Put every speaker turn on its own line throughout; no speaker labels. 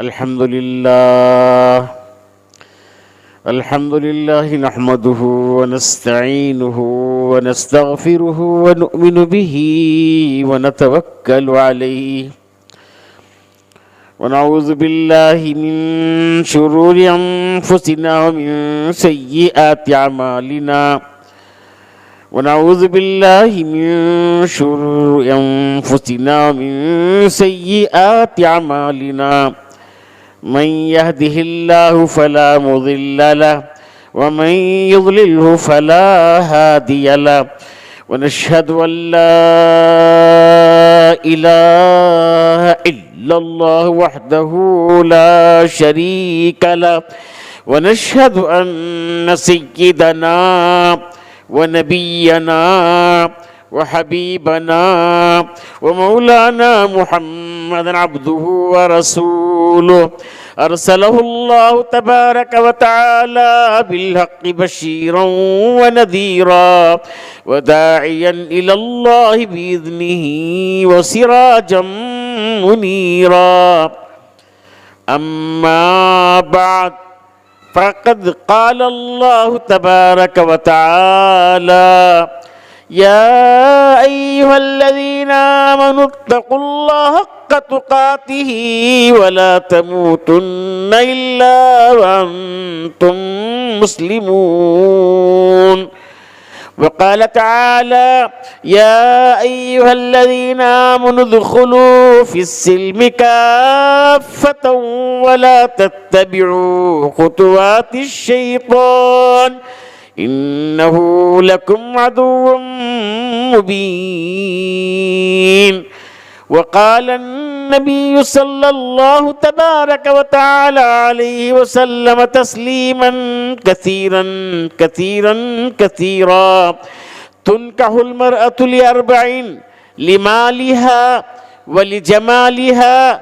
الحمد لله نحمده ونستعينه ونستغفره ونؤمن به ونتوكل عليه ونعوذ بالله من شرور أنفسنا ومن سيئات أعمالنا ونعوذ بالله من شرور أنفسنا ومن سيئات أعمالنا من يهده الله فلا مضل له ومن يضلله فلا هادي له ونشهد أن لا إله إلا الله وحده لا شريك له ونشهد أن سيدنا ونبينا وحبيبنا ومولانا محمد عبده ورسوله أرسله الله تبارك وتعالى بالحق بشيرا ونذيرا وداعيا إلى الله بإذنه وسراجا منيرا أما بعد فقد قال الله تبارك وتعالى يا أيها الذين آمنوا اتقوا الله حق تقاته ولا تموتن إلا وأنتم مسلمون وقال تعالى يا أيها الذين آمنوا ادخلوا في السلم كافة ولا تتبعوا خطوات الشيطان إنه لكم عدو مبين وقال النبي صلى الله تبارك وتعالى عليه وسلم تسليما كثيرا كثيرا كثيرا تنكح المرأة لأربع لمالها ولجمالها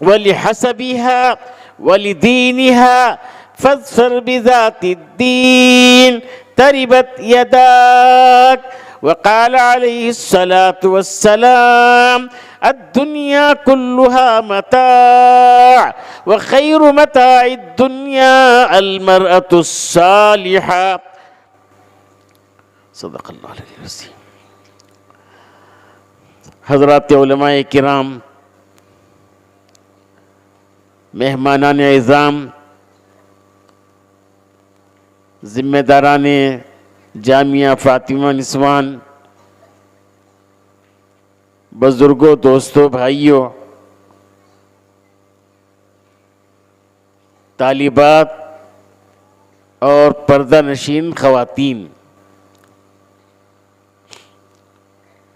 ولحسبها ولدينها فاظفر بذات الدين تربت يداك وقال عليه الصلاة والسلام الدنيا كلها متاع وخير متاع الدنيا المرأة الصالحة صدق اللہ علیہ وسلم۔ حضرات علماء کرام، مہمانان اعظام، ذمہ داران جامعہ فاطمہ نسوان، بزرگوں، دوستوں، بھائیوں، طالبات اور پردہ نشین خواتین،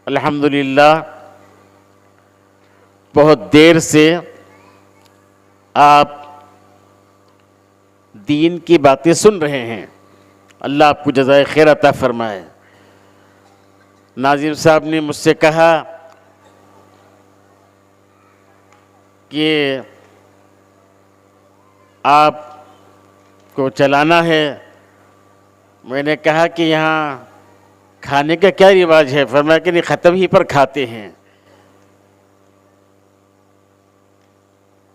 الحمدللہ بہت دیر سے آپ دین کی باتیں سن رہے ہیں، اللہ آپ کو جزائے خیر عطا فرمائے۔ ناظم صاحب نے مجھ سے کہا کہ آپ کو چلانا ہے، میں نے کہا کہ یہاں کھانے کا کیا رواج ہے؟ فرمایا کہ نہیں، ختم ہی پر کھاتے ہیں۔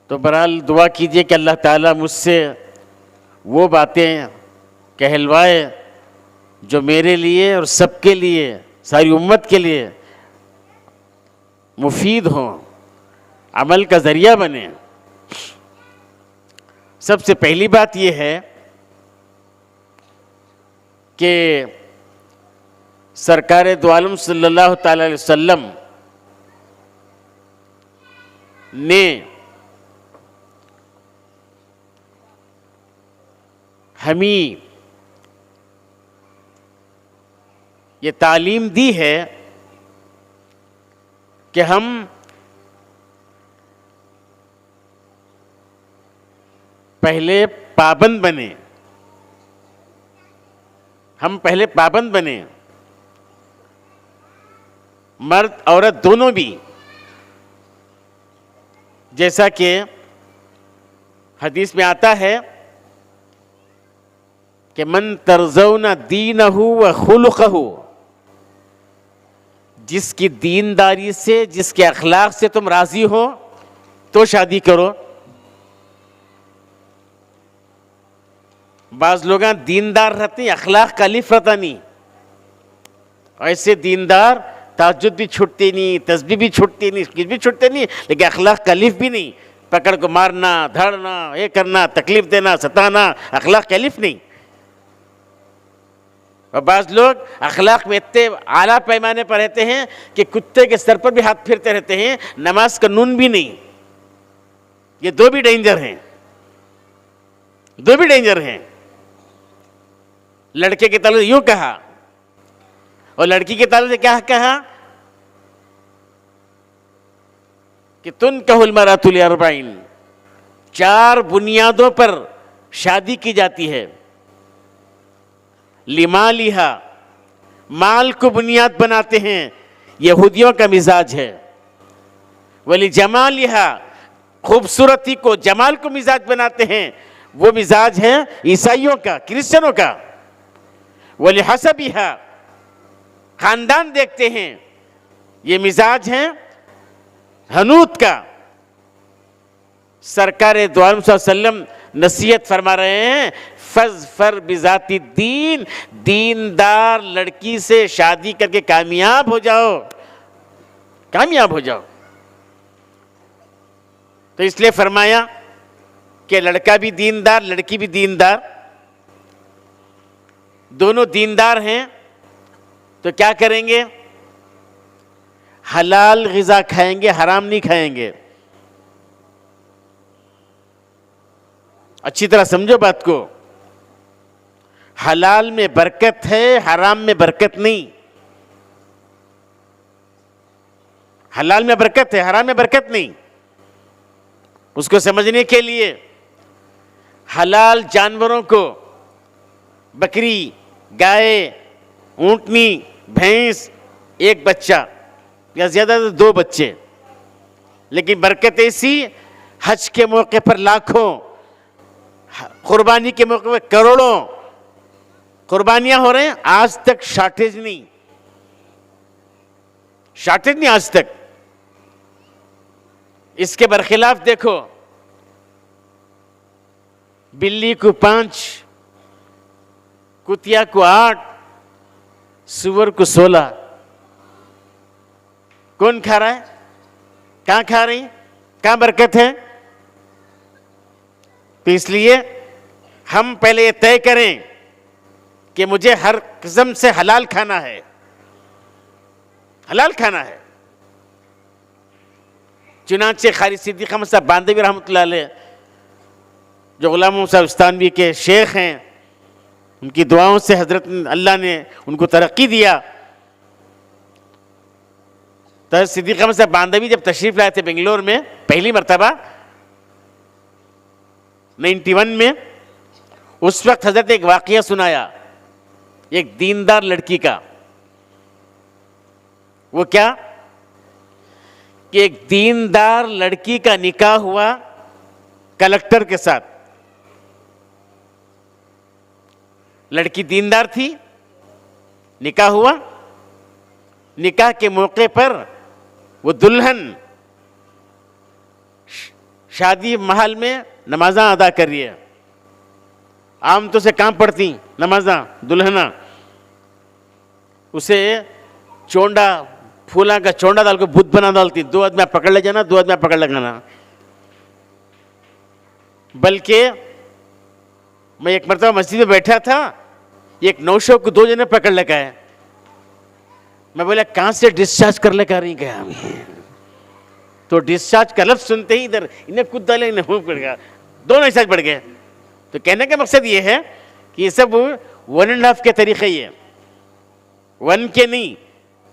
تو بہرحال دعا کیجئے کہ اللہ تعالیٰ مجھ سے وہ باتیں کہلوائے جو میرے لیے اور سب کے لیے، ساری امت کے لیے مفید ہوں، عمل کا ذریعہ بنے۔ سب سے پہلی بات یہ ہے کہ سرکار دو عالم صلی اللہ تعالی علیہ وسلم نے ہمیں یہ تعلیم دی ہے کہ ہم پہلے پابند بنیں، مرد عورت دونوں بھی، جیسا کہ حدیث میں آتا ہے کہ من ترضون دینہ و خلقہ، جس کی دینداری سے، جس کے اخلاق سے تم راضی ہو تو شادی کرو۔ بعض لوگ دیندار رہتے ہیں، اخلاق کا الف رہتا نہیں. ایسے دیندار تہجد بھی چھٹتی نہیں، تسبیح بھی چھٹتی نہیں، کچھ بھی چھٹتے نہیں، لیکن اخلاق کا الف بھی نہیں. پکڑ کو مارنا، دھڑنا، یہ کرنا، تکلیف دینا، ستانا، اخلاق کا الف نہیں. اور بعض لوگ اخلاق میں اتنے اعلیٰ پیمانے پر رہتے ہیں کہ کتے کے سر پر بھی ہاتھ پھرتے رہتے ہیں، نماز کا نون بھی نہیں. یہ دو بھی ڈینجر ہیں، دو بھی ڈینجر ہیں. لڑکے کے تعلق یوں کہا اور لڑکی کے تعلق سے کیا کہا کہ تنکح المرأۃ لاربعین، 4 بنیادوں پر شادی کی جاتی ہے. لمالہا، مال کو بنیاد بناتے ہیں، یہودیوں کا مزاج ہے. ولجمالہا، خوبصورتی کو، جمال کو مزاج بناتے ہیں، وہ مزاج ہے عیسائیوں کا، کرسچنوں کا. ولحسبہا، خاندان دیکھتے ہیں، یہ مزاج ہے حنوت کا. سرکار دو عالم صلی اللہ علیہ وسلم نصیحت فرما رہے ہیں، فَاظْفَرْ بِذَاتِ الدِّین، دیندار لڑکی سے شادی کر کے کامیاب ہو جاؤ، کامیاب ہو جاؤ. تو اس لیے فرمایا کہ لڑکا بھی دیندار، لڑکی بھی دیندار، دونوں دیندار ہیں تو کیا کریں گے؟ حلال غذا کھائیں گے، حرام نہیں کھائیں گے. اچھی طرح سمجھو بات کو، حلال میں برکت ہے، حرام میں برکت نہیں. حلال میں برکت ہے، حرام میں برکت نہیں. اس کو سمجھنے کے لیے حلال جانوروں کو، بکری، گائے، اونٹنی، بھینس، 1 بچہ یا زیادہ تو 2 بچے، لیکن برکت ایسی، حج کے موقع پر لاکھوں، قربانی کے موقع پر کروڑوں قربانیاں ہو رہے ہیں. آج تک شارٹیج نہیں، شارٹیج نہیں آج تک. اس کے برخلاف دیکھو، بلی کو 5، کتیا کو 8، سور کو 16. کون کھا رہا ہے؟ کہاں کھا رہی؟ کہاں برکت ہے؟ تو اس لیے ہم پہلے یہ طے کریں کہ مجھے ہر قسم سے حلال کھانا ہے، حلال کھانا ہے. چنانچہ قاری صدیق احمد صاحب باندھوی رحمۃ اللہ علیہ، جو غلام محمد صاحب استانوی کے شیخ ہیں، ان کی دعاؤں سے حضرت اللہ نے ان کو ترقی دیا. تو صدیق احمد صاحب باندھوی جب تشریف لائے تھے بنگلور میں پہلی مرتبہ 91 میں، اس وقت حضرت ایک واقعہ سنایا ایک دیندار لڑکی کا. وہ کیا کہ ایک دیندار لڑکی کا نکاح ہوا کلکٹر کے ساتھ. لڑکی دیندار تھی، نکاح ہوا. نکاح کے موقع پر وہ دلہن شادی محل میں نمازاں ادا کر رہی ہے. عام تو سے کام پڑتی نمازاں، دلہنا اسے چونڈا، پھولاں کا چونڈا ڈال کو بت بنا ڈالتی. 2 آدمی پکڑ لے جانا، 2 آدمی پکڑ لگانا. بلکہ میں ایک مرتبہ مسجد میں بیٹھا تھا، ایک نوشو کو 2 جنے پکڑ لے گئے. میں بولا کہاں سے ڈسچارج کر لے کر رہی گیا. تو ڈسچارج کا لفظ سنتے ہی ادھر انہیں کود ڈالے، انہیں ہو پڑ گیا، دونوں ایسا پڑ گئے. تو کہنے کا مقصد یہ ہے کہ یہ سب 1.5 کے طریقے ہی ہے، 1 کے نہیں.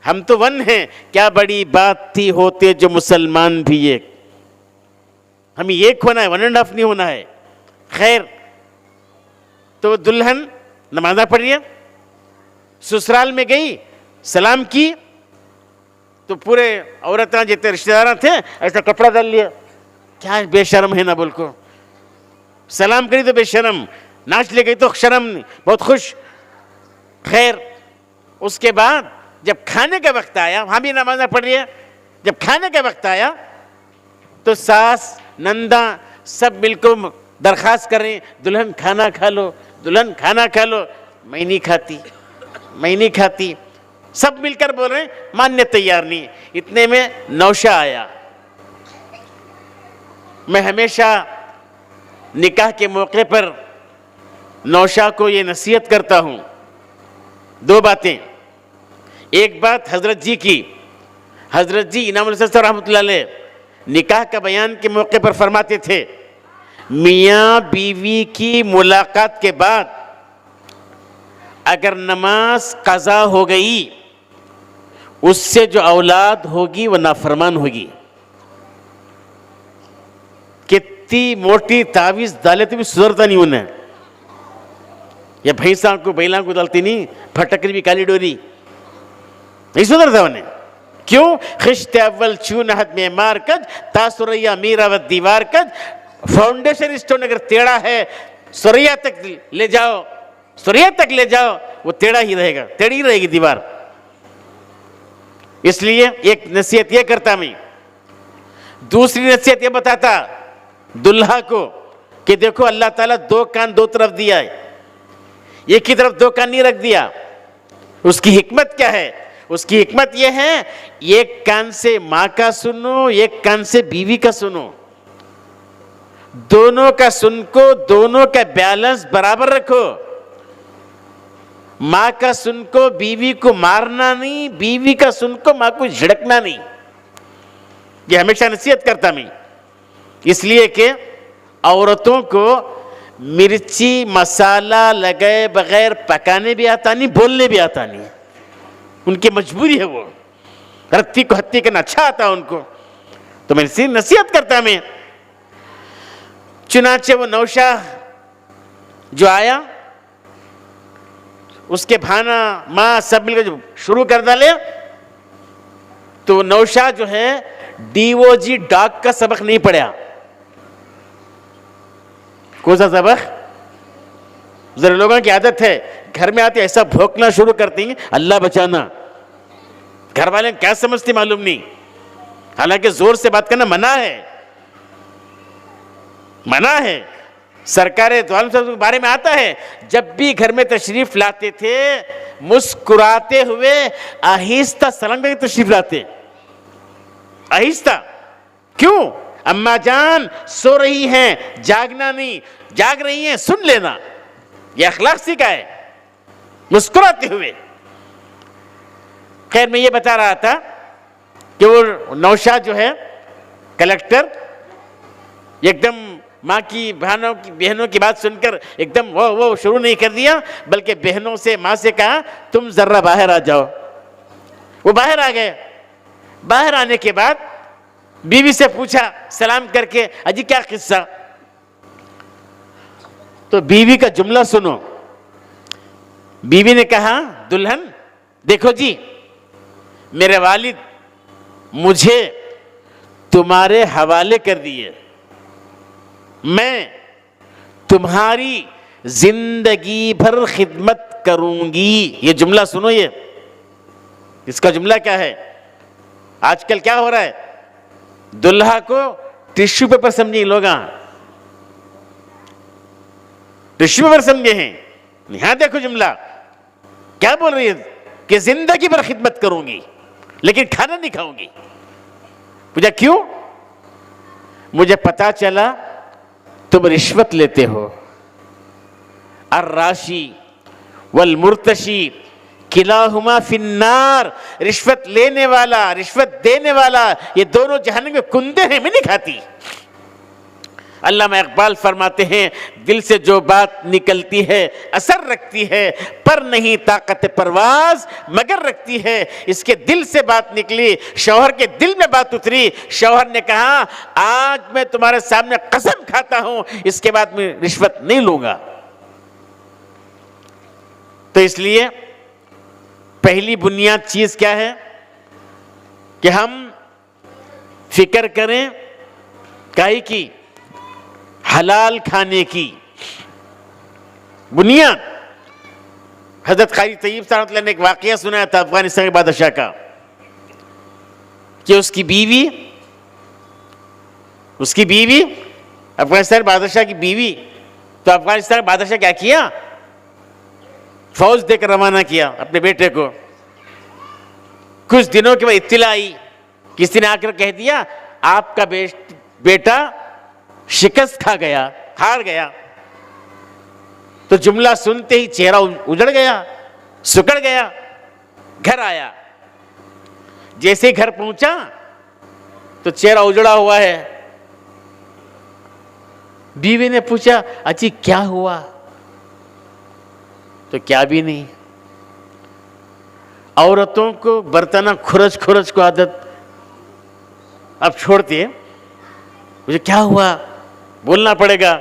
ہم تو 1 ہیں. کیا بڑی بات تھی ہوتے جو مسلمان بھی ایک. ہمیں ایک ہونا ہے، 1.5 نہیں ہونا ہے. خیر، تو دلہن نمازہ پڑھ رہی ہے، سسرال میں گئی، سلام کی تو پورے عورتیں جتنے رشتہ دار تھے ایسا کپڑا ڈال لیا. کیا بے شرم ہے نا، بول کو سلام کری تو بے شرم، ناچ لے گئی تو شرم نہیں، بہت خوش. خیر، اس کے بعد جب کھانے کا وقت آیا، وہاں بھی نمازیں پڑھ رہی ہے. جب کھانے کا وقت آیا تو ساس، نندا سب مل کر درخواست کر رہے ہیں، دلہن کھانا کھا لو، دلہن کھانا کھا لو. میں نہیں کھاتی، میں نہیں کھاتی. سب مل کر بول رہے ہیں، ماننے تیار نہیں. اتنے میں نوشا آیا. میں ہمیشہ نکاح کے موقع پر نوشا کو یہ نصیحت کرتا ہوں، دو باتیں. ایک بات حضرت جی کی، حضرت جی انعام الحسن رحمۃ اللہ علیہ نکاح کا بیان کے موقع پر فرماتے تھے، میاں بیوی کی ملاقات کے بعد اگر نماز قضا ہو گئی، اس سے جو اولاد ہوگی وہ نافرمان ہوگی. کتنی موٹی تعویذ ڈالے تو بھی سدھرتا نہیں انہیں. یا بھینساں کو بیلاں کو ڈالتی نہیں، پھٹکری بھی کالی ڈوری، نہیں سدھرتا انہیں. کیوں؟ خشت اول چون حد میں مار کج، تا سریا میرا و دیوار کج. فاؤنڈیشن اسٹون اگر ٹیڑھا ہے، سریا تک لے جاؤ، سریا تک لے جاؤ، وہ ٹیڑھا ہی رہے گا، ٹیڑھی رہے گی دیوار. اس لیے ایک نصیحت یہ کرتا میں. دوسری نصیحت یہ بتاتا دلہا کو کہ دیکھو اللہ تعالیٰ دو کان دو طرف دیا ہے، ایک ہی طرف دو کان نہیں رکھ دیا. اس کی حکمت کیا ہے؟ اس کی حکمت یہ ہے، ایک کان سے ماں کا سنو، ایک کان سے بیوی کا سنو. دونوں کا سن کو، دونوں کا بیلنس برابر رکھو. ماں کا سن کو بیوی کو مارنا نہیں، بیوی کا سن کو ماں کو جھڑکنا نہیں. یہ ہمیشہ نصیحت کرتا میں. اس لیے کہ عورتوں کو مرچی مسالہ لگائے بغیر پکانے بھی آتا نہیں، بولنے بھی آتا نہیں. ان کی مجبوری ہے، وہ رتی کو ہتی کرنا اچھا آتا ان کو. تو میں نصیحت کرتا میں. چنانچہ وہ نوشا جو آیا، اس کے بھانا ماں سب مل کر شروع کر ڈالے. تو نوشا جو ہے ڈی او جی ڈاک کا سبق نہیں پڑھا. کون سا سبق؟ ذرا لوگوں کی عادت ہے گھر میں آتے ایسا بھونکنا شروع کرتی ہیں، اللہ بچانا. گھر والے کیا سمجھتے معلوم نہیں. حالانکہ زور سے بات کرنا منع ہے، منع ہے. سرکار دو عالم صاحب کے بارے میں آتا ہے، جب بھی گھر میں تشریف لاتے تھے مسکراتے ہوئے آہستہ سلام کر کے تشریف لاتے. آہستہ. کیوں؟ اماں جان سو رہی ہیں، جاگنا نہیں، جاگ رہی ہیں سن لینا. یہ اخلاق سیکھا ہے، مسکراتے ہوئے. خیر میں یہ بتا رہا تھا کہ وہ نوشا جو ہے کلیکٹر ایک دم ماں کی بہنوں کی بات سن کر ایک دم وہ شروع نہیں کر دیا، بلکہ بہنوں سے ماں سے کہا تم ذرا باہر آ جاؤ. وہ باہر آ گئے. باہر آنے کے بعد بیوی سے پوچھا سلام کر کے، اجی کیا قصہ؟ تو بیوی کا جملہ سنو. بیوی نے کہا دلہن دیکھو جی، میرے والد مجھے تمہارے حوالے کر دیے، میں تمہاری زندگی بھر خدمت کروں گی. یہ جملہ سنو. یہ اس کا جملہ کیا ہے؟ آج کل کیا ہو رہا ہے، دلہا کو ٹیشو پیپر سمجھیں لوگ، ٹیشو پیپر سمجھے ہیں. یہاں دیکھو جملہ کیا بول رہی ہے کہ زندگی بھر خدمت کروں گی لیکن کھانا نہیں کھاؤں گی. پوچھا کیوں؟ مجھے پتا چلا تم رشوت لیتے ہو. الراشی والمرتشی کلاہما فی النار. رشوت لینے والا، رشوت دینے والا، یہ دونوں جہنم کے کندے ہیں، میں نہیں کھاتی. علامہ اقبال فرماتے ہیں دل سے جو بات نکلتی ہے اثر رکھتی ہے، پر نہیں طاقت پرواز مگر رکھتی ہے. اس کے دل سے بات نکلی، شوہر کے دل میں بات اتری. شوہر نے کہا آج میں تمہارے سامنے قسم کھاتا ہوں اس کے بعد میں رشوت نہیں لوں گا. تو اس لیے پہلی بنیاد چیز کیا ہے کہ ہم فکر کریں کائی کی؟ حلال کھانے کی. بنیاد حضرت قاری طیب صاحب نے ایک واقعہ سنایا تھا افغانستان کے بادشاہ کا کہ اس کی بیوی افغانستان بادشاہ کی بیوی. تو افغانستان بادشاہ کیا کیا؟ فوج دے کر روانہ کیا اپنے بیٹے کو. کچھ دنوں کے بعد اطلاع آئی, کسی نے آ کر کہہ دیا آپ کا بیٹا شکست کھا گیا, ہار گیا. تو جملہ سنتے ہی چہرہ اجڑ گیا, سکڑ گیا. گھر آیا, جیسے ہی گھر پہنچا تو چہرہ اجڑا ہوا ہے. بیوی نے پوچھا اچھی کیا ہوا؟ تو کیا بھی نہیں. عورتوں کو برتنا کھرچ کھرچ کو عادت اب چھوڑتی ہے. مجھے کیا ہوا بولنا پڑے گا.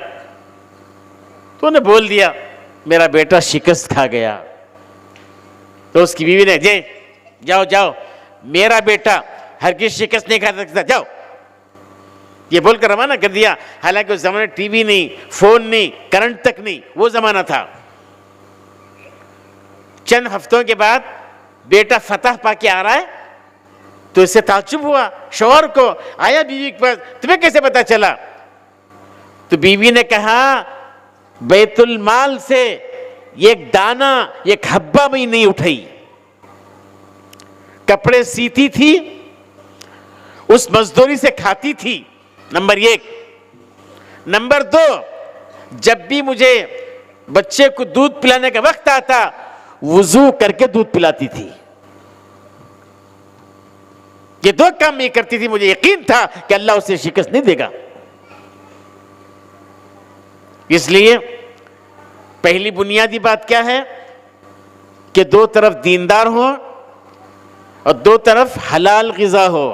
تو نے بول دیا میرا بیٹا شکست کھا گیا. تو اس کی بیوی نے جاؤ جاؤ, میرا بیٹا ہرگز شکست نہیں کھا سکتا, جاؤ, یہ بول کر روانہ کر دیا. حالانکہ اس زمانے ٹی وی نہیں, فون نہیں, کرنٹ تک نہیں, وہ زمانہ تھا. چند ہفتوں کے بعد بیٹا فتح پا کے آ رہا ہے تو اس سے تعجب ہوا. شوہر کو آیا بیوی کے پاس, تمہیں کیسے پتا چلا؟ تو بیوی نے کہا بیت المال سے ایک دانہ ایک حبہ بھی نہیں اٹھائی. کپڑے سیتی تھی, اس مزدوری سے کھاتی تھی, نمبر 1. نمبر 2, جب بھی مجھے بچے کو دودھ پلانے کا وقت آتا وضو کر کے دودھ پلاتی تھی. یہ 2 کام یہ کرتی تھی. مجھے یقین تھا کہ اللہ اسے شکست نہیں دے گا. اس لیے پہلی بنیادی بات کیا ہے کہ 2 طرف دیندار ہو اور 2 طرف حلال غذا ہو,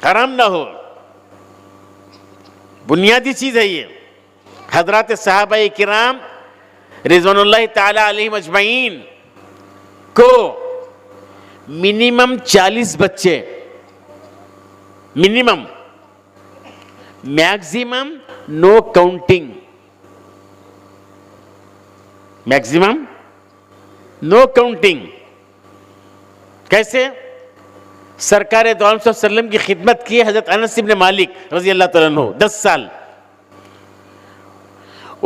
حرام نہ ہو. بنیادی چیز ہے یہ. حضرات صحابہ کرام رضوان اللہ تعالی علیہم اجمعین کو منیمم 40 بچے, منیمم, میکزیمم نو کاؤنٹنگ, میکزیمم نو کاؤنٹنگ. کیسے؟ سرکار دو عالم صلی اللہ علیہ وسلم کی خدمت کی حضرت انس بن مالک رضی اللہ تعالیٰ عنہ 10 سال.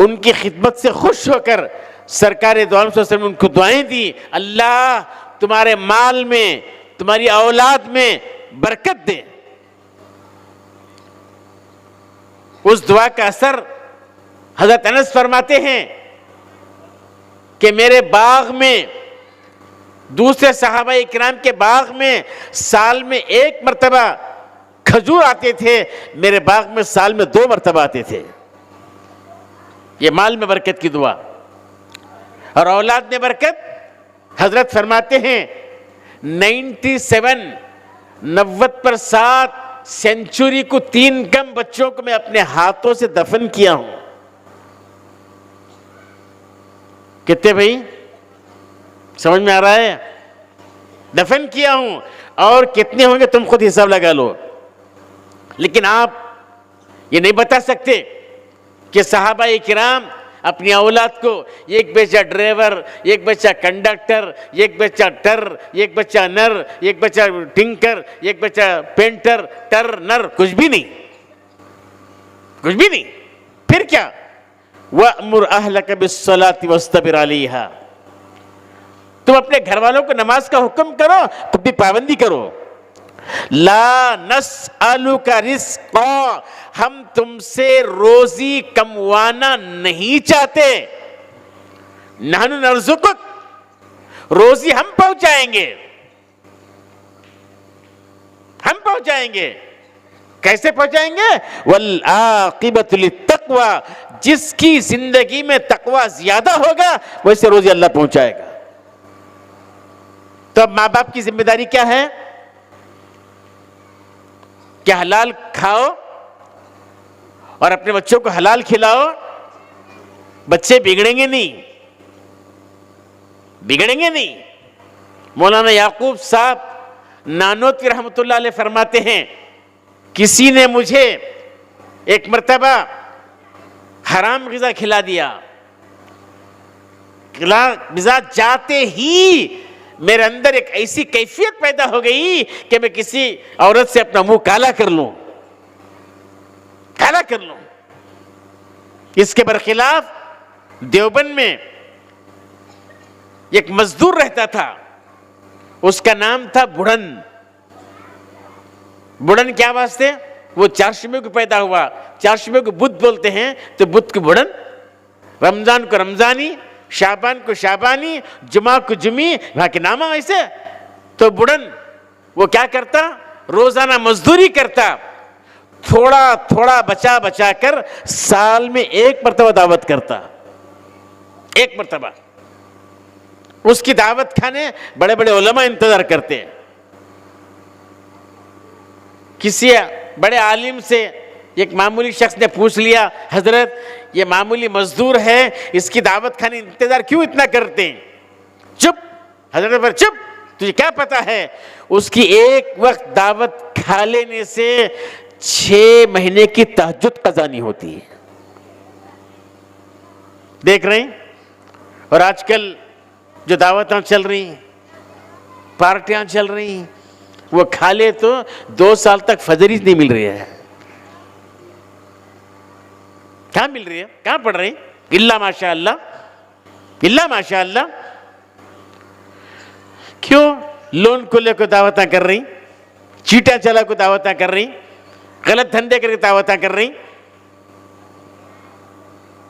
ان کی خدمت سے خوش ہو کر سرکار دو عالم صلی اللہ علیہ وسلم ان کو دعائیں دی, اللہ تمہارے مال میں, تمہاری اولاد میں برکت دے. اس دعا کا اثر حضرت انس فرماتے ہیں کہ میرے باغ میں, دوسرے صحابہ کرام کے باغ میں سال میں 1 مرتبہ کھجور آتے تھے, میرے باغ میں سال میں 2 مرتبہ آتے تھے. یہ مال میں برکت کی دعا. اور اولاد میں برکت, حضرت فرماتے ہیں 90% سینچری کو 3 کم بچوں کو میں اپنے ہاتھوں سے دفن کیا ہوں. کتنے بھائی سمجھ میں آ رہا ہے؟ دفن کیا ہوں. اور کتنے ہوں گے تم خود حساب لگا لو. لیکن آپ یہ نہیں بتا سکتے کہ صحابہ کرام اپنی اولاد کو, ایک بچہ ڈرائیور, ایک بچہ کنڈکٹر, ایک بچہ ٹر, ایک بچہ نر, ایک بچہ ٹنکر, ایک بچہ پینٹر, ٹر نر, کچھ بھی نہیں, کچھ بھی نہیں. پھر کیا؟ وَأْمُرْ أَهْلَكَ بِالصَّلَاةِ وَاسْتَبِرْ عَلَيْهَا. تم اپنے گھر والوں کو نماز کا حکم کرو, تم بھی پابندی کرو. لا نسألک رزقا, ہم تم سے روزی کموانا نہیں چاہتے. نحن نرزقک, روزی ہم پہنچائیں گے, ہم پہنچائیں گے. کیسے پہنچائیں گے؟ والعاقبۃ للتقوی, جس کی زندگی میں تقوی زیادہ ہوگا ویسے روزی اللہ پہنچائے گا. تو اب ماں باپ کی ذمہ داری کیا ہے کہ حلال کھاؤ اور اپنے بچوں کو حلال کھلاؤ. بچے بگڑیں گے نہیں, بگڑیں گے نہیں. مولانا یعقوب صاحب نانوتوی رحمۃ اللہ علیہ فرماتے ہیں کسی نے مجھے ایک مرتبہ حرام غذا کھلا دیا. غذا جاتے ہی میرے اندر ایک ایسی کیفیت پیدا ہو گئی کہ میں کسی عورت سے اپنا منہ کالا کر لوں, کالا کر لوں. اس کے برخلاف دیوبند میں ایک مزدور رہتا تھا، اس کا نام تھا بڑھن۔ بڑھن کیا واسطے؟ وہ چہارشنبے کو پیدا ہوا، چہارشنبے کو بدھ بولتے ہیں تو بدھ کو بڑھن، رمضان کو رمضانی، شعبان کو شعبانی، جمعہ کو جمعی، وہاں کے نام ایسے۔ تو بڑھن وہ کیا کرتا؟ روزانہ مزدوری کرتا، تھوڑا تھوڑا بچا بچا کر سال میں ایک مرتبہ دعوت کرتا، ایک مرتبہ۔ اس کی دعوت کھانے بڑے بڑے علماء انتظار کرتے ہیں۔ کسی بڑے عالم سے ایک معمولی شخص نے پوچھ لیا، حضرت یہ معمولی مزدور ہے، اس کی دعوت کھانے انتظار کیوں اتنا کرتے ہیں؟ چپ، حضرت پر چپ، تجھے کیا پتا ہے اس کی ایک وقت دعوت کھا لینے سے 6 مہینے کی تہجد قضا نہیں ہوتی ہے۔ دیکھ رہے ہیں؟ اور آج کل جو دعوتاں چل رہی ہیں، پارٹیاں چل رہی ہیں، وہ کھا لے تو 2 سال تک فجر ہی نہیں مل رہی ہے۔ کہاں مل رہی ہے؟ کہاں پڑھ رہے ہیں؟ اللہ ماشاء اللہ، اللہ ماشاء اللہ۔ کیوں؟ لون کو لے کو دعوتاں کر رہی، چیٹا چلا کو دعوتاں کر رہی، غلط دھندے کر کے دعوتاں کر رہی۔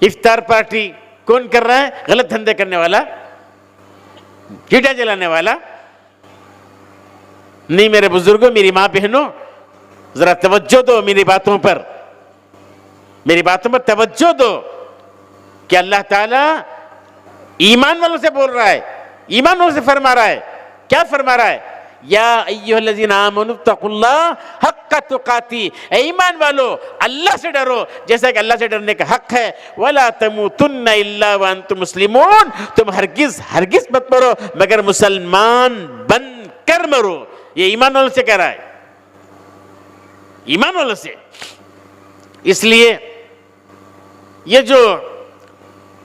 افطار پارٹی کون کر رہا ہے؟ غلط دھندے کرنے والا، چیٹا چلانے والا۔ نہیں میرے بزرگوں، میری ماں بہنوں، ذرا توجہ دو میری باتوں پر، میری باتوں پر توجہ دو کہ اللہ تعالیٰ ایمان والوں سے بول رہا ہے، ایمان والوں سے فرما رہا ہے۔ کیا فرما رہا ہے؟ یا ایھا الذین آمنوا اتقوا اللہ حق تقاتی، اے ایمان والو اللہ سے ڈرو جیسا کہ اللہ سے ڈرنے کا حق ہے۔ ولا تموتن الا وانتم مسلمون، تم ہرگز ہرگز مت مرو مگر مسلمان بن کر مرو۔ یہ ایمان والوں سے کہہ رہا ہے، ایمان والوں سے۔ اس لیے یہ جو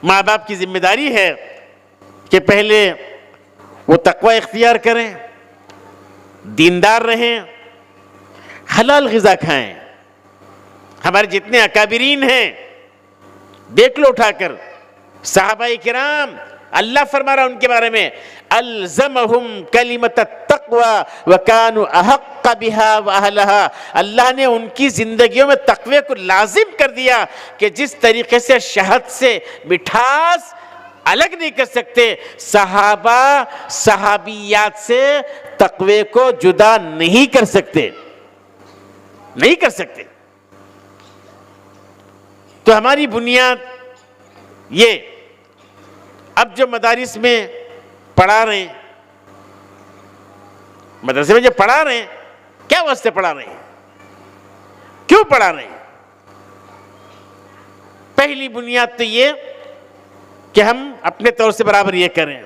ماں باپ کی ذمہ داری ہے کہ پہلے وہ تقوی اختیار کریں، دیندار رہیں، حلال غذا کھائیں۔ ہمارے جتنے اکابرین ہیں دیکھ لو اٹھا کر، صحابہ کرام، اللہ فرما رہا ان کے بارے میں الزمہم کلمۃ التقوی وکانوا احق بها واہلها، اللہ نے ان کی زندگیوں میں تقوی کو لازم کر دیا کہ جس طریقے سے شہد سے مٹھاس الگ نہیں کر سکتے، صحابہ صحابیات سے تقوی کو جدا نہیں کر سکتے، نہیں کر سکتے۔ تو ہماری بنیاد یہ اب جو مدارس میں پڑھا رہے ہیں، مدرسے میں جو پڑھا رہے ہیں، کیا واسطے پڑھا رہے ہیں؟ کیوں پڑھا رہے ہیں؟ پہلی بنیاد تو یہ کہ ہم اپنے طور سے برابر یہ کریں۔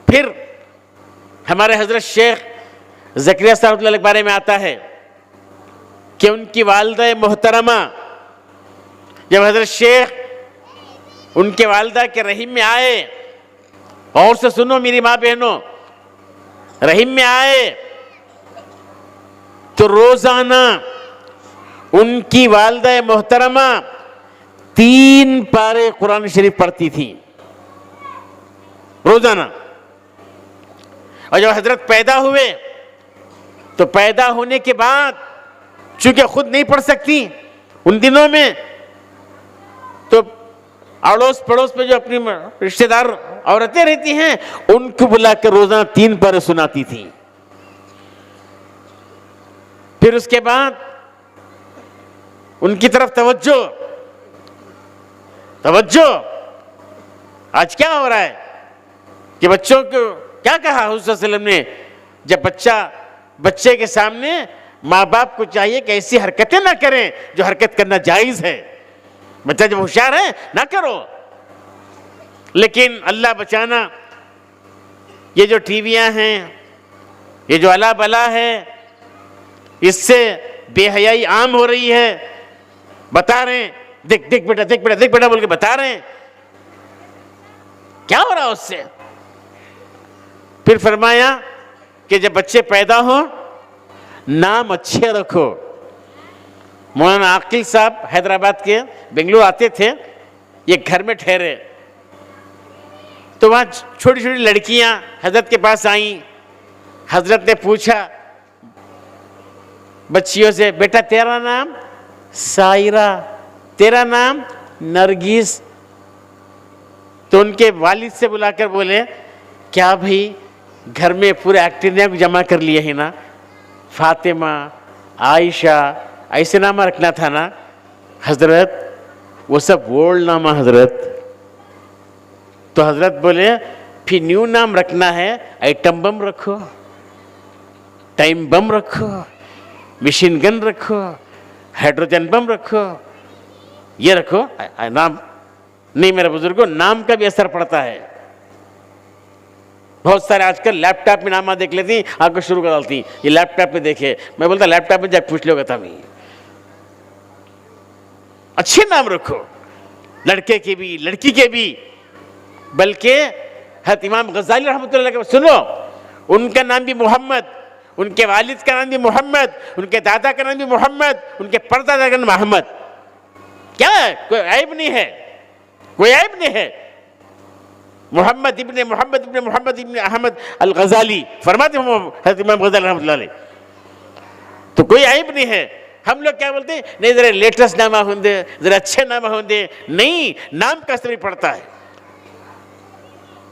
پھر ہمارے حضرت شیخ زکریا صاحب اللہ کے بارے میں آتا ہے کہ ان کی والدہ محترمہ، جب حضرت شیخ ان کے والدہ کے رحم میں آئے، اور سے سنو میری ماں بہنوں، رحم میں آئے تو روزانہ ان کی والدہ محترمہ 3 پارے قرآن شریف پڑھتی تھی روزانہ۔ اور جب حضرت پیدا ہوئے تو پیدا ہونے کے بعد چونکہ خود نہیں پڑھ سکتی ان دنوں میں، تو اڑوس پڑوس پہ جو اپنی رشتہ دار عورتیں رہتی ہیں ان کو بلا کر روزانہ 3 پارے سناتی تھی۔ پھر اس کے بعد ان کی طرف توجہ، توجہ۔ آج کیا ہو رہا ہے کہ بچوں کو کیا کہا حضور صلی اللہ علیہ وسلم نے؟ جب بچے کے سامنے ماں باپ کو چاہیے کہ ایسی حرکتیں نہ کریں جو حرکت کرنا جائز ہے۔ بچہ جب ہوشیار ہے نہ کرو، لیکن اللہ بچانا، یہ جو ٹی ویاں ہیں، یہ جو الا بلا ہے، اس سے بے حیائی عام ہو رہی ہے۔ بتا رہے ہیں دیکھ دیکھ بیٹا، دیکھ بیٹا، دیکھ بیٹا بول کے بتا رہے ہیں۔ کیا ہو رہا اس سے؟ پھر فرمایا کہ جب بچے پیدا ہوں نام اچھے رکھو۔ مولانا عاقل صاحب حیدرآباد کے بنگلور آتے تھے، یہ گھر میں ٹھہرے تو وہاں چھوٹی چھوٹی لڑکیاں حضرت کے پاس آئیں. حضرت نے پوچھا بچیوں سے, بیٹا تیرا نام سائرہ, تیرا نام نرگس. تو ان کے والد سے بلا کر بولے, کیا بھائی گھر میں پورے ایکٹیویاں کو جمع کر لیے ہیں نا, فاطمہ, عائشہ, ایسے نام رکھنا تھا نا. حضرت وہ سب اولڈ نام حضرت. تو حضرت بولے پھر نیو نام رکھنا ہے, ایٹم بم رکھو, ٹائم بم رکھو, مشین گن رکھو, ہائیڈروجن بم رکھو, یہ رکھو نام. نہیں میرے بزرگوں, نام کا بھی اثر پڑتا ہے. بہت سارے آج کل لیپ ٹاپ میں نام دیکھ لیتی ہیں, آپ کو شروع کر ڈالتی ہیں یہ لیپ ٹاپ میں دیکھے. میں بولتا لیپ ٹاپ میں جا پوچھ لو گا تھا. اچھے نام رکھو, لڑکے کے بھی لڑکی کے بھی. بلکہ حضرت امام غزالی رحمۃ اللہ علیہ سنو, ان کا نام بھی محمد, ان کے والد کا نام بھی محمد, ان کے دادا کا نام بھی محمد, ان کے پردادا کا نام محمد. کیا ہے, کوئی عیب نہیں ہے, کوئی عیب نہیں ہے. محمد ابن احمد الغزالی فرماتے ہیں حضرت امام غزالی رحمۃ اللہ علیہ. تو کوئی عیب نہیں ہے. ہم لوگ کیا بولتے ہیں, نہیں ذرا لیٹسٹ نامہ ہوں دے, ذرا اچھے نامہ ہوں دے. نہیں, نام کا اثر بھی پڑتا ہے.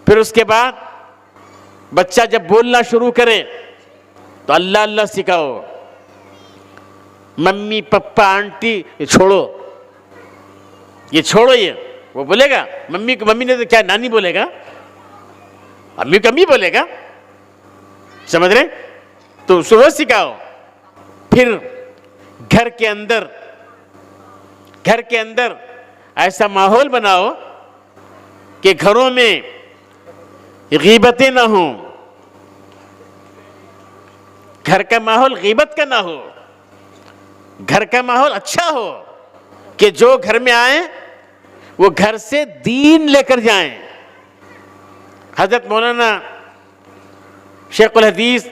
پھر اس کے بعد بچہ جب بولنا شروع کرے تو اللہ اللہ سکھاؤ. ممی پپا آنٹی یہ چھوڑو, یہ چھوڑو. یہ وہ بولے گا ممی کو, ممی نے تو کیا نانی بولے گا, امی کو امی بولے گا, سمجھ رہے. تو اس کو سکھاؤ. پھر گھر کے اندر ایسا ماحول بناؤ کہ گھروں میں غیبتیں نہ ہوں. گھر کا ماحول غیبت کا نہ ہو, گھر کا ماحول اچھا ہو کہ جو گھر میں آئیں وہ گھر سے دین لے کر جائیں. حضرت مولانا شیخ الحدیث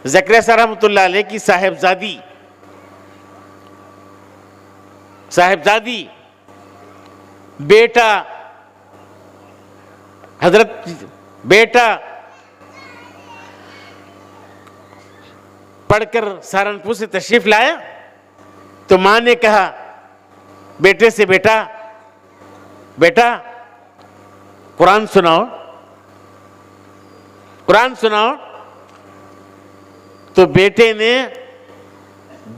زکریا صاحب رحمۃ اللہ علیہ کی صاحبزادی بیٹا, حضرت بیٹا پڑھ کر سہارنپور سے تشریف لایا تو ماں نے کہا بیٹے سے, بیٹا قرآن سناؤ. تو بیٹے نے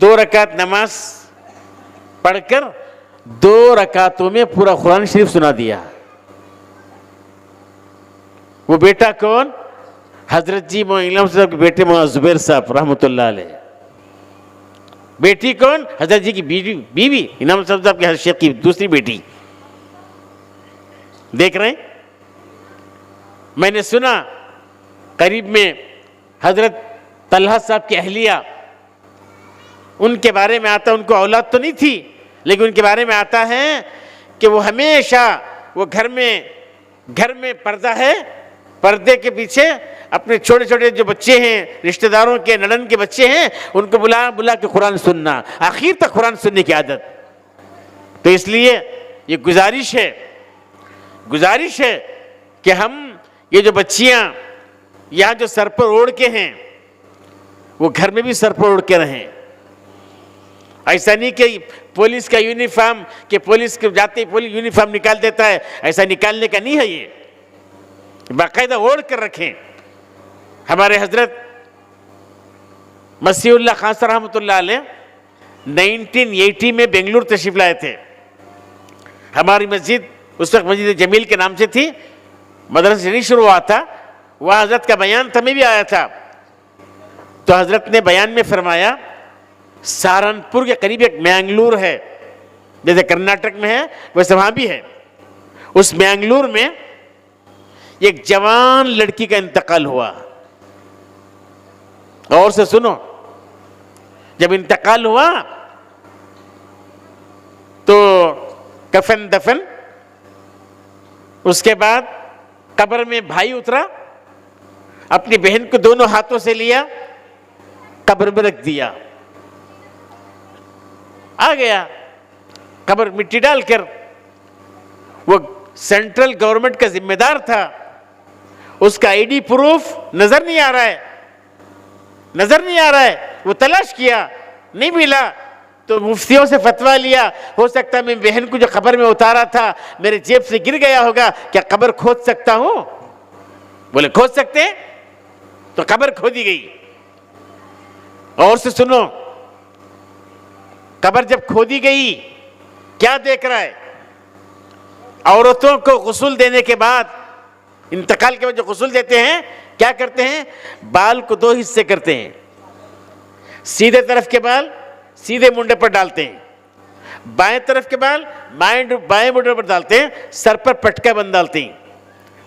2 رکعت نماز پڑھ کر 2 رکعتوں میں پورا قرآن شریف سنا دیا. وہ بیٹا کون؟ حضرت جی امام صاحب کے بیٹے مولانا زبیر صاحب رحمۃ اللہ علیہ. بیٹی کون؟ حضرت جی کی بیوی امام صاحب کے شیخ کی دوسری بیٹی. دیکھ رہے ہیں, میں نے سنا قریب میں حضرت طلحہ صاحب کی اہلیہ, ان کے بارے میں آتا, ان کو اولاد تو نہیں تھی لیکن ان کے بارے میں آتا ہے کہ وہ ہمیشہ وہ گھر میں پردہ ہے, پردے کے پیچھے اپنے چھوٹے چھوٹے جو بچے ہیں, رشتہ داروں کے, ننند کے بچے ہیں, ان کو بلا کے قرآن سننا, آخر تک قرآن سننے کی عادت. تو اس لیے یہ گزارش ہے کہ ہم یہ جو بچیاں یہاں جو سر پر اوڑھ کے ہیں وہ گھر میں بھی سر پر اوڑھ کے رہیں. ایسا نہیں کہ پولیس کا یونیفارم کہ پولیس کے جاتے پولیس یونیفارم نکال دیتا ہے, ایسا نکالنے کا نہیں ہے. یہ باقاعدہ اوڑھ کر رکھیں. ہمارے حضرت مسیح اللہ خان صاحب رحمۃ اللہ علیہ 1980 میں بنگلور تشریف لائے تھے. ہماری مسجد اس وقت مسجد جمیل کے نام سے تھی, مدرسہ سے نہیں شروع ہوا تھا. وہاں حضرت کا بیان تھا, میں بھی آیا تھا. تو حضرت نے بیان میں فرمایا سہارنپور کے قریب ایک مینگلور ہے, جیسے کرناٹک میں ہے ویسے وہاں بھی ہے. اس مینگلور میں ایک جوان لڑکی کا انتقال ہوا. اور سے سنو, جب انتقال ہوا تو کفن دفن, اس کے بعد قبر میں بھائی اترا, اپنی بہن کو دونوں ہاتھوں سے لیا, قبر میں رکھ دیا, آ گیا قبر مٹی ڈال کر. وہ سینٹرل گورنمنٹ کا ذمہ دار تھا, اس کا ID پروف نظر نہیں آ رہا ہے، نظر نہیں آ رہا ہے. وہ تلاش کیا، نہیں ملا، تو مفتیوں سے فتویٰ لیا. ہو سکتا ہے میں بہن کو جو قبر میں اتارا تھا میرے جیب سے گر گیا ہوگا، کیا قبر کھود سکتا ہوں؟ بولے کھود سکتے ہیں. تو قبر کھودی گئی. اور سے سنو، قبر جب کھودی گئی کیا دیکھ رہا ہے؟ عورتوں کو غسل دینے کے بعد، انتقال کے بعد جو غسل دیتے ہیں کیا کرتے ہیں؟ بال کو 2 حصے کرتے ہیں. سیدھے طرف کے بال سیدھے منڈے پر ڈالتے ہیں، بائیں طرف کے بال بائیں منڈے پر ڈالتے ہیں، سر پر پٹکا بند ڈالتے ہیں.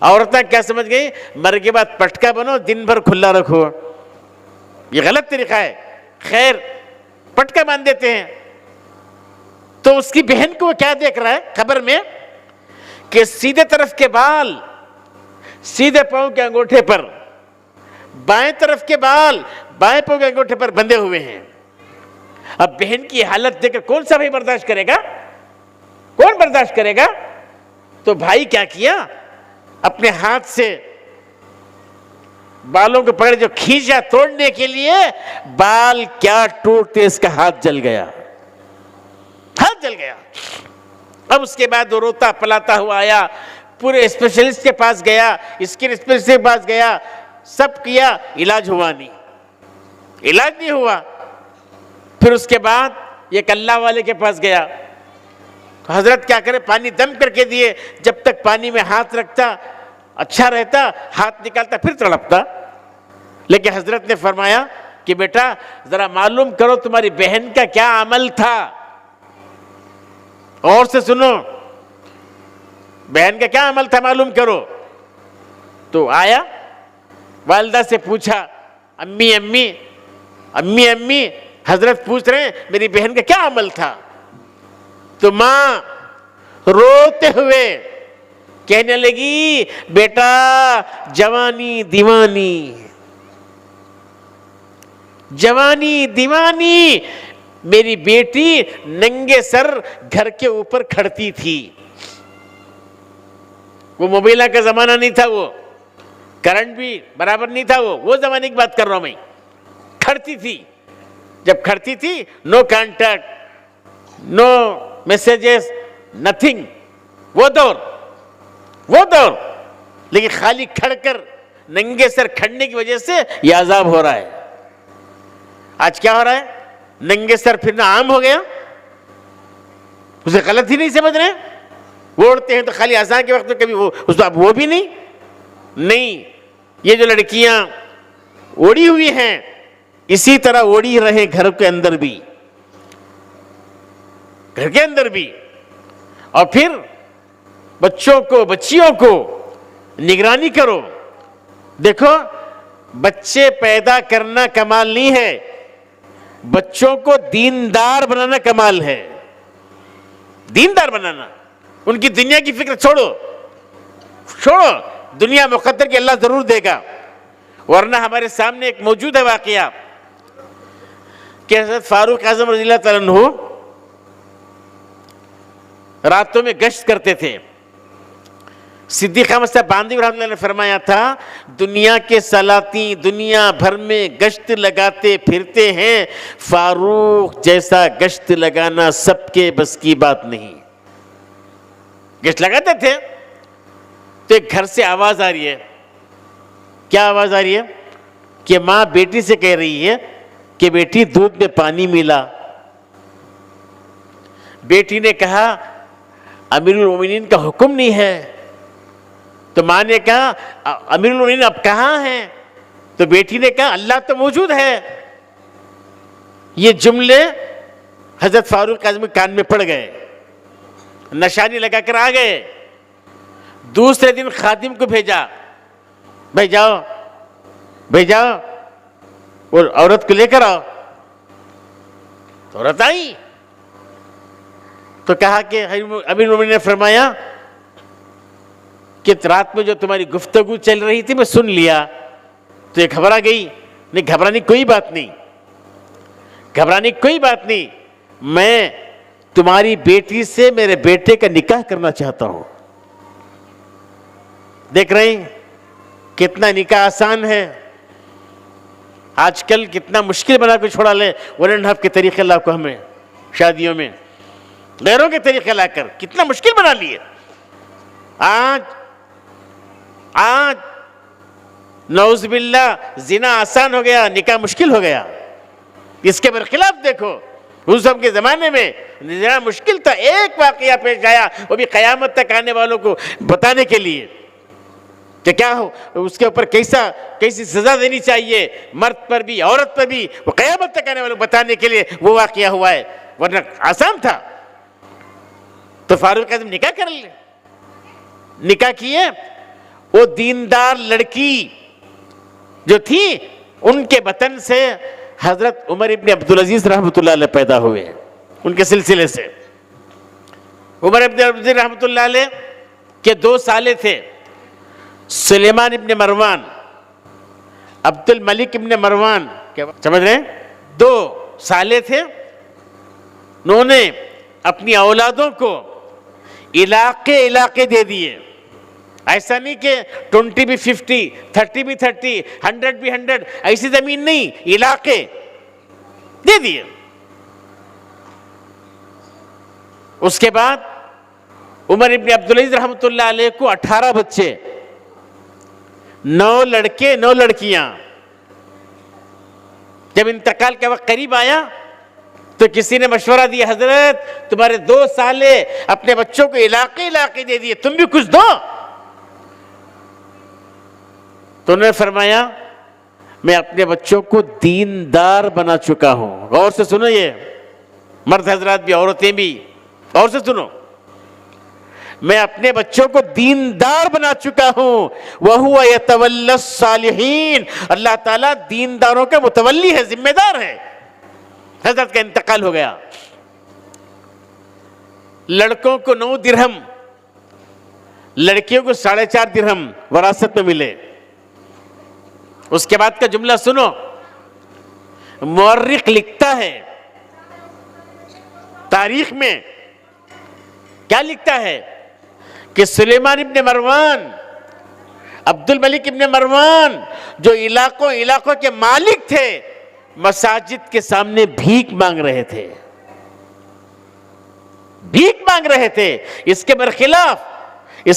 عورتیں کیا سمجھ گئی؟ مرنے کے بعد پٹکا بنو، دن بھر کھلا رکھو. یہ غلط طریقہ ہے. خیر، پٹکا باندھ دیتے ہیں. تو اس کی بہن کو وہ کیا دیکھ رہا ہے قبر میں؟ کہ سیدھے طرف کے بال سیدھے پاؤں کے انگوٹھے پر، بائیں طرف کے بال بائیں پاؤں کے انگوٹھے پر بندھے ہوئے ہیں. اب بہن کی حالت دیکھ کر کون سا بھائی برداشت کرے گا؟ کون برداشت کرے گا؟ تو بھائی کیا کیا؟ اپنے ہاتھ سے بالوں کو پکڑ جو کھینچا توڑنے کے لیے، بال کیا ٹوٹتے اس کا ہاتھ جل گیا، ہاتھ جل گیا. اب اس کے بعد وہ روتا پلاتا ہوا آیا، پورے اسپیشلسٹ کے پاس گیا، اسکن اسپیشلسٹ کے پاس گیا، سب کیا، علاج ہوا نہیں، علاج نہیں ہوا. پھر اس کے بعد ایک اللہ والے کے پاس گیا. تو حضرت کیا کرے؟ پانی دم کر کے دیے. جب تک پانی میں ہاتھ رکھتا اچھا رہتا، ہاتھ نکالتا پھر تڑپتا. لیکن حضرت نے فرمایا کہ بیٹا ذرا معلوم کرو تمہاری بہن کا کیا عمل تھا. اور سے سنو، بہن کا کیا عمل تھا معلوم کرو. تو آیا، والدہ سے پوچھا، امی امی امی امی حضرت پوچھ رہے ہیں میری بہن کا کیا عمل تھا. تو ماں روتے ہوئے کہنے لگی، بیٹا جوانی دیوانی، جوانی دیوانی. میری بیٹی ننگے سر گھر کے اوپر کھڑتی تھی. وہ موبائلہ کا زمانہ نہیں تھا، وہ کرنٹ بھی برابر نہیں تھا، وہ زمانے کی بات کر رہا ہوں میں. کھڑتی تھی. جب کھڑتی تھی، نو کانٹیکٹ، نو میسیجز، نتھنگ. وہ دور لیکن خالی کھڑ کر ننگے سر کھڑنے کی وجہ سے یہ عذاب ہو رہا ہے. آج کیا ہو رہا ہے؟ ننگے سر پھرنا عام ہو گیا. اسے غلط ہی نہیں سمجھ رہے. وہ اڑتے ہیں تو خالی اذان کے وقت میں، کبھی وہ بھی نہیں. یہ جو لڑکیاں اوڑی ہوئی ہیں اسی طرح اوڑی رہے گھر کے اندر بھی، گھر کے اندر بھی. اور پھر بچوں کو بچیوں کو نگرانی کرو. دیکھو، بچے پیدا کرنا کمال نہیں ہے، بچوں کو دیندار بنانا کمال ہے. دیندار بنانا. ان کی دنیا کی فکر چھوڑو، دنیا مقدر کی اللہ ضرور دے گا. ورنہ ہمارے سامنے ایک موجود ہے واقعہ کہ حضرت فاروق اعظم رضی اللہ تعالیٰ عنہ راتوں میں گشت کرتے تھے. صدیق احمد صاحب باندی رحمۃ اللہ نے فرمایا تھا، دنیا کے سلاطین دنیا بھر میں گشت لگاتے پھرتے ہیں، فاروق جیسا گشت لگانا سب کے بس کی بات نہیں. گشت لگاتے تھے تو ایک گھر سے آواز آ رہی ہے. کیا آواز آ رہی ہے؟ کہ ماں بیٹی سے کہہ رہی ہے کہ بیٹی دودھ میں پانی ملا. بیٹی نے کہا امیر المومنین کا حکم نہیں ہے. تو ماں نے کہا امیر المومنین اب کہاں ہیں؟ تو بیٹی نے کہا اللہ تو موجود ہے. یہ جملے حضرت فاروق اعظم کے کان میں پڑ گئے، نشانی لگا کر آ گئے. دوسرے دن خادم کو بھیجا، بھائی جاؤ اور عورت کو لے کر آؤ. تو عورت آئی تو کہا کہ امیر المومنین نے فرمایا کہ رات میں جو تمہاری گفتگو چل رہی تھی میں سن لیا. تو یہ گھبرا گئی. نہیں، گھبرانے کی کوئی بات نہیں، گھبرانے کی کوئی بات نہیں. میں تمہاری بیٹی سے میرے بیٹے کا نکاح کرنا چاہتا ہوں. دیکھ رہے ہیں کتنا نکاح آسان ہے، آج کل کتنا مشکل بنا کے چھوڑا لے 1.5 کے طریقے لا کو ہمیں شادیوں میں، غیروں کے طریقے لا کر کتنا مشکل بنا لیے۔ آج نعوذ باللہ زنا آسان ہو گیا، نکاح مشکل ہو گیا۔ اس کے برخلاف دیکھو حضور صاحب کے زمانے میں زنا مشکل تھا، ایک واقعہ پیش آیا وہ بھی قیامت تک آنے والوں کو بتانے کے لیے کہ کیا ہو اس کے اوپر کیسی سزا دینی چاہیے، مرد پر بھی عورت پر بھی، وہ قیامت تک آنے والوں کو بتانے کے لیے وہ واقعہ ہوا ہے، ورنہ آسان تھا۔ تو فاروق اعظم نکاح کر لے، نکاح کیے، وہ دیندار لڑکی جو تھی ان کے بطن سے حضرت عمر ابن عبدالعزیز رحمۃ اللہ علیہ پیدا ہوئے، ان کے سلسلے سے۔ عمر ابن عبدالعزیز رحمۃ اللہ علیہ کے 2 سالے تھے، سلیمان ابن مروان، عبد الملک ابن مروان، سمجھ رہے ہیں؟ 2 سالے تھے، انہوں نے اپنی اولادوں کو علاقے دے دیے، ایسا نہیں کہ 20 بھی 50، 30 بھی 30، 100 بھی 100، ایسی زمین نہیں، علاقے دے دیے۔ اس کے بعد عمر ابن عبدالعزیز رحمۃ اللہ علیہ کو 18 بچے، 9 لڑکے 9 لڑکیاں۔ جب انتقال کا وقت قریب آیا تو کسی نے مشورہ دیا، حضرت تمہارے 2 سالے اپنے بچوں کو علاقے دے دیے، تم بھی کچھ دو۔ تو انہوں نے فرمایا میں اپنے بچوں کو دیندار بنا چکا ہوں۔ غور سے سنو، یہ مرد حضرات بھی عورتیں بھی غور سے سنو، میں اپنے بچوں کو دیندار بنا چکا ہوں۔ وَهُوَ يَتَوَلَّى الصَّالِحِينَ، اللہ تعالیٰ دینداروں کا متولی ہے، ذمہ دار ہے۔ حضرت کا انتقال ہو گیا، لڑکوں کو 9 درہم، لڑکیوں کو 4.5 درہم وراثت میں ملے۔ اس کے بعد کا جملہ سنو، مورخ لکھتا ہے تاریخ میں، کیا لکھتا ہے کہ سلیمان ابن مروان، عبد الملک ابن مروان جو علاقوں کے مالک تھے، مساجد کے سامنے بھیک مانگ رہے تھے، اس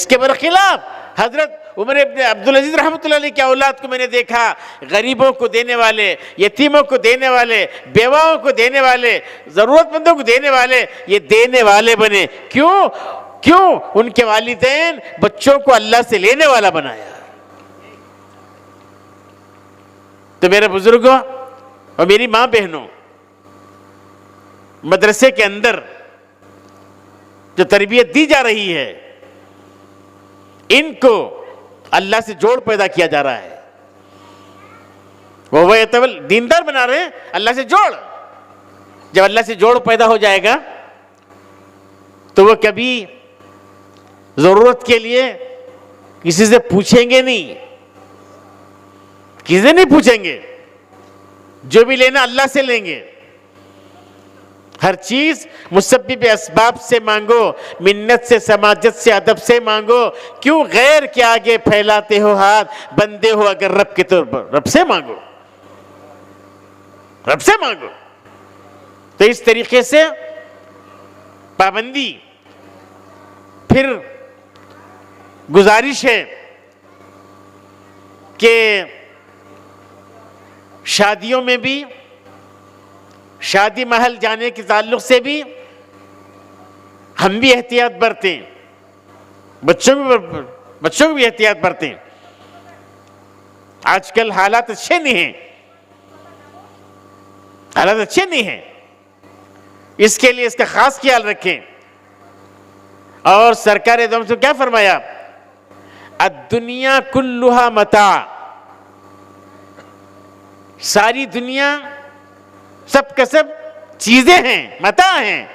کے برخلاف حضرت عمر ابن عبدالعزیز رحمۃ اللہ علیہ کی اولاد کو میں نے دیکھا، غریبوں کو دینے والے، یتیموں کو دینے والے، بیواؤں کو دینے والے، ضرورت مندوں کو دینے والے، یہ دینے والے بنے۔ کیوں؟ ان کے والدین بچوں کو اللہ سے لینے والا بنایا۔ تو میرے بزرگوں اور میری ماں بہنوں، مدرسے کے اندر جو تربیت دی جا رہی ہے، ان کو اللہ سے جوڑ پیدا کیا جا رہا ہے۔ وہ دیندار بنا رہے ہیں، اللہ سے جوڑ۔ جب اللہ سے جوڑ پیدا ہو جائے گا تو وہ کبھی ضرورت کے لیے کسی سے پوچھیں گے نہیں، کسی سے نہیں پوچھیں گے، جو بھی لینا اللہ سے لیں گے۔ ہر چیز مسبب اسباب سے مانگو، منت سے، سماجت سے، ادب سے مانگو، کیوں غیر کے آگے پھیلاتے ہو ہاتھ، بندے ہو اگر رب کے طور پر، رب سے مانگو، رب سے مانگو۔ تو اس طریقے سے پابندی، پھر گزارش ہے کہ شادیوں میں بھی، شادی محل جانے کے تعلق سے بھی ہم بھی احتیاط برتیں، بچوں کو بھی احتیاط برتیں۔ آج کل حالات اچھے نہیں ہیں، اس کے لیے اس کا خاص خیال رکھیں۔ اور سرکار دو عالم سے کیا فرمایا؟ الدنیا کلھا متاع، ساری دنیا سب کا سب چیزیں ہیں، متاع ہیں۔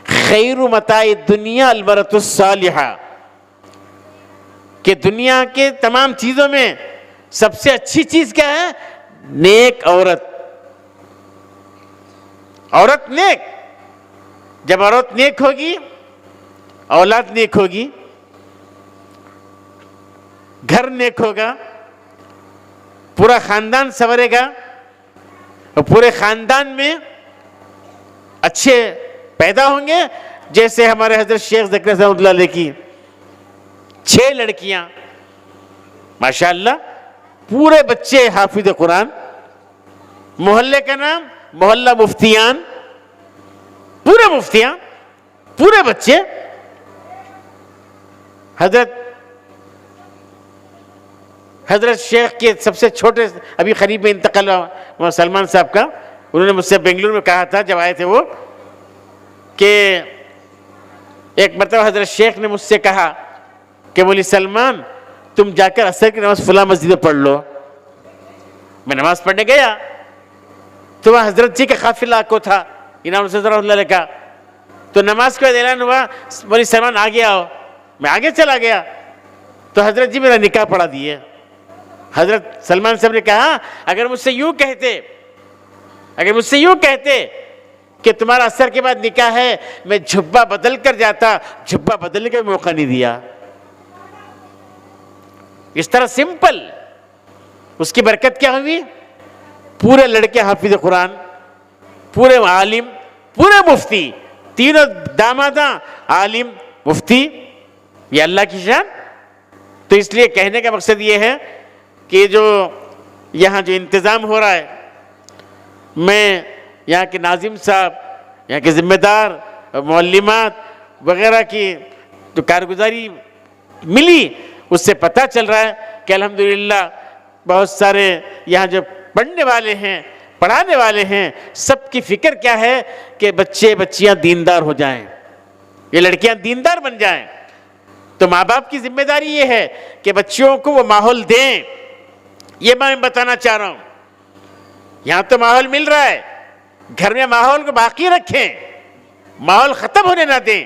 خیر متاع الدنیا المرأۃ الصالحہ، کہ دنیا کے تمام چیزوں میں سب سے اچھی چیز کیا ہے؟ نیک عورت۔ عورت نیک، جب عورت نیک ہوگی اولاد نیک ہوگی، گھر نیک ہوگا، پورا خاندان سنورے گا اور پورے خاندان میں اچھے پیدا ہوں گے. جیسے ہمارے حضرت شیخ زکریا رحمۃ اللہ علیہ کی 6 لڑکیاں ماشاءاللہ پورے بچے حافظ قرآن, محلے کا نام محلہ مفتیان, پورے مفتیاں, پورے بچے. حضرت شیخ کے سب سے چھوٹے ابھی قریب میں انتقال ہوا سلمان صاحب کا, انہوں نے مجھ سے بنگلور میں کہا تھا جب آئے تھے وہ, کہ ایک مرتبہ حضرت شیخ نے مجھ سے کہا کہ مولی سلمان تم جا کر عصر کی نماز فلاں مسجد میں پڑھ لو. میں نماز پڑھنے گیا تو وہاں حضرت جی کا قافلہ کو تھا, انعام رسول رحمۃ اللہ علیہ کا. تو نماز کا اعلان ہوا, مولی سلمان آگے آؤ. میں آگے چلا گیا تو حضرت جی میرا نکاح پڑھا دیے. حضرت سلمان صاحب نے کہا اگر مجھ سے یوں کہتے کہ تمہارا عصر کے بعد نکاح ہے, میں جھبا بدل کر جاتا, جھبا بدلنے کا موقع نہیں دیا. اس طرح سمپل. اس کی برکت کیا ہوئی؟ پورے لڑکے حافظ قرآن, پورے عالم, پورے مفتی, تینوں داماداں عالم مفتی. یہ اللہ کی شان. تو اس لیے کہنے کا مقصد یہ ہے کہ جو یہاں جو انتظام ہو رہا ہے, میں یہاں کے ناظم صاحب, یہاں کے ذمہ دار, معلمات وغیرہ کی جو کارگزاری ملی, اس سے پتہ چل رہا ہے کہ الحمدللہ بہت سارے یہاں جو پڑھنے والے ہیں, پڑھانے والے ہیں, سب کی فکر کیا ہے کہ بچے بچیاں دیندار ہو جائیں, یہ لڑکیاں دیندار بن جائیں. تو ماں باپ کی ذمہ داری یہ ہے کہ بچیوں کو وہ ماحول دیں. یہ میں بتانا چاہ رہا ہوں. یہاں تو ماحول مل رہا ہے, گھر میں ماحول کو باقی رکھیں, ماحول ختم ہونے نہ دیں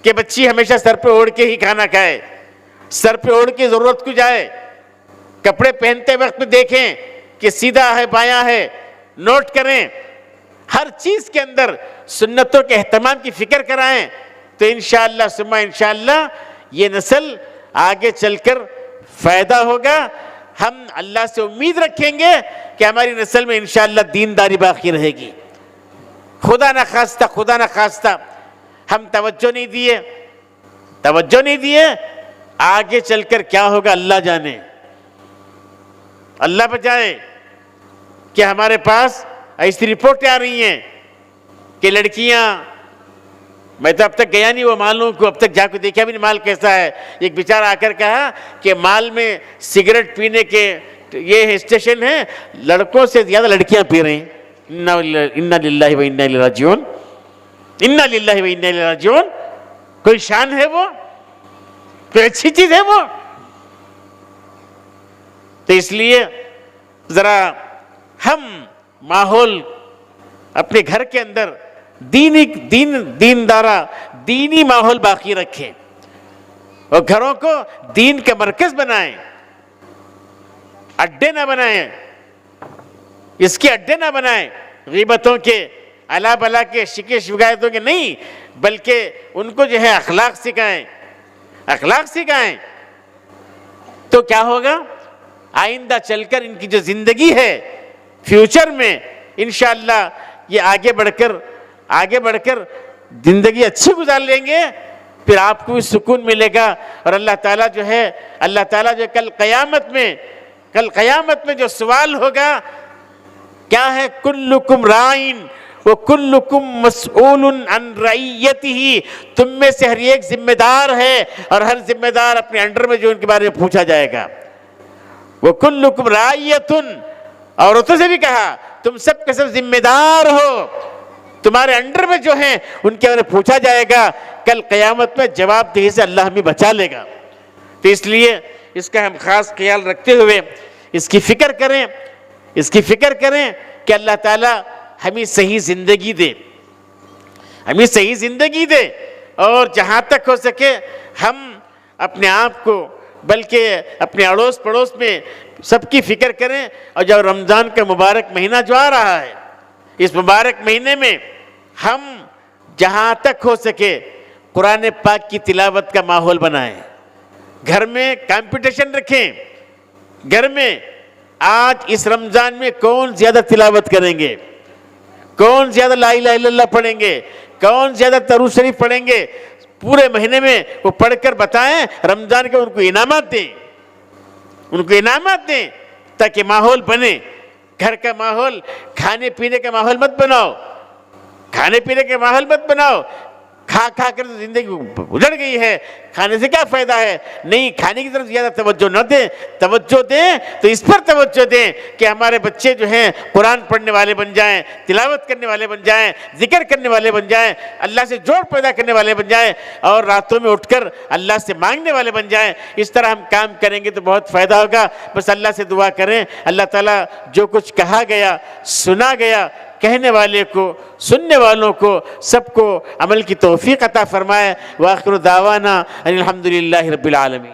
کہ بچی ہمیشہ سر پہ اوڑھ کے ہی کھانا کھائے, سر پہ اوڑھ کے ضرورت کو جائے. کپڑے پہنتے وقت دیکھیں کہ سیدھا ہے بایاں ہے, نوٹ کریں. ہر چیز کے اندر سنتوں کے اہتمام کی فکر کرائیں. تو انشاءاللہ ثم انشاءاللہ یہ نسل آگے چل کر فائدہ ہوگا. ہم اللہ سے امید رکھیں گے کہ ہماری نسل میں انشاءاللہ دینداری باقی رہے گی. خدا نہ خواستہ ہم توجہ نہیں دیے, آگے چل کر کیا ہوگا اللہ جانے. اللہ بچائے کہ ہمارے پاس ایسی رپورٹیں آ رہی ہیں کہ لڑکیاں, میں تو اب تک گیا نہیں وہ مالوں کو, اب تک جا کے دیکھا بھی نہیں مال کیسا ہے. ایک بیچارہ آ کر کہا کہ مال میں سگریٹ پینے کے یہ اسٹیشن ہے, لڑکوں سے زیادہ لڑکیاں پی رہی ہیں. انا للہ و انا الیہ راجعون, انا للہ و انا الیہ راجعون. کوئی شان ہے وہ؟ کوئی اچھی چیز ہے وہ؟ تو اس لیے ذرا ہم ماحول اپنے گھر کے اندر دینی ماحول باقی رکھیں اور گھروں کو دین کا مرکز بنائیں, اڈے نہ بنائیں, اس کے اڈے نہ بنائیں غیبتوں کے, الا بلا کے, شکایتوں کے نہیں, بلکہ ان کو جو ہے اخلاق سکھائیں. تو کیا ہوگا؟ آئندہ چل کر ان کی جو زندگی ہے فیوچر میں انشاءاللہ یہ آگے بڑھ کر زندگی اچھی گزار لیں گے. پھر آپ کو بھی سکون ملے گا. اور اللہ تعالیٰ جو کل قیامت میں جو سوال ہوگا کیا ہے, کلکم رائن وکلکم مسئول عن رعیتہ. تم میں سے ہر ایک ذمہ دار ہے اور ہر ذمہ دار اپنے انڈر میں جو ان کے بارے میں پوچھا جائے گا. وکلکم رعیۃ, عورتوں سے بھی کہا تم سب کے سب ذمہ دار ہو, تمہارے انڈر میں جو ہیں ان کے بارے میں پوچھا جائے گا. کل قیامت میں جواب دہی سے اللہ ہمیں بچا لے گا. تو اس لیے اس کا ہم خاص خیال رکھتے ہوئے اس کی فکر کریں کہ اللہ تعالیٰ ہمیں صحیح زندگی دے, اور جہاں تک ہو سکے ہم اپنے آپ کو بلکہ اپنے اڑوس پڑوس میں سب کی فکر کریں. اور جب رمضان کا مبارک مہینہ جو آ رہا ہے, اس مبارک مہینے میں ہم جہاں تک ہو سکے قرآن پاک کی تلاوت کا ماحول بنائیں. گھر میں کمپٹیشن رکھیں, گھر میں آج اس رمضان میں کون زیادہ تلاوت کریں گے، کون زیادہ لا الہ الا اللہ پڑھیں گے، کون زیادہ درود شریف پڑھیں گے؟ پورے مہینے میں وہ پڑھ کر بتائیں، رمضان کے ان کو انعامات دیں، ان کو انعامات دیں، تاکہ ماحول بنے۔ گھر کا ماحول، کھانے پینے کا ماحول مت بناؤ، کھانے پینے کا ماحول مت بناؤ۔ کھا کھا کر زندگی اجڑ گئی ہے، کھانے سے کیا فائدہ ہے؟ نہیں، کھانے کی طرف زیادہ توجہ نہ دیں، توجہ دیں تو اس پر توجہ دیں کہ ہمارے بچے جو ہیں قرآن پڑھنے والے بن جائیں، تلاوت کرنے والے بن جائیں، ذکر کرنے والے بن جائیں، اللہ سے جوڑ پیدا کرنے والے بن جائیں، اور راتوں میں اٹھ کر اللہ سے مانگنے والے بن جائیں۔ اس طرح ہم کام کریں گے تو بہت فائدہ ہوگا۔ بس اللہ سے دعا کریں، اللہ تعالیٰ جو کچھ کہا گیا، سنا گیا، کہنے والے کو، سننے والوں کو، سب کو عمل کی توفیق عطا فرمائے۔ وآخر دعوانا ان الحمدللہ رب العالمین۔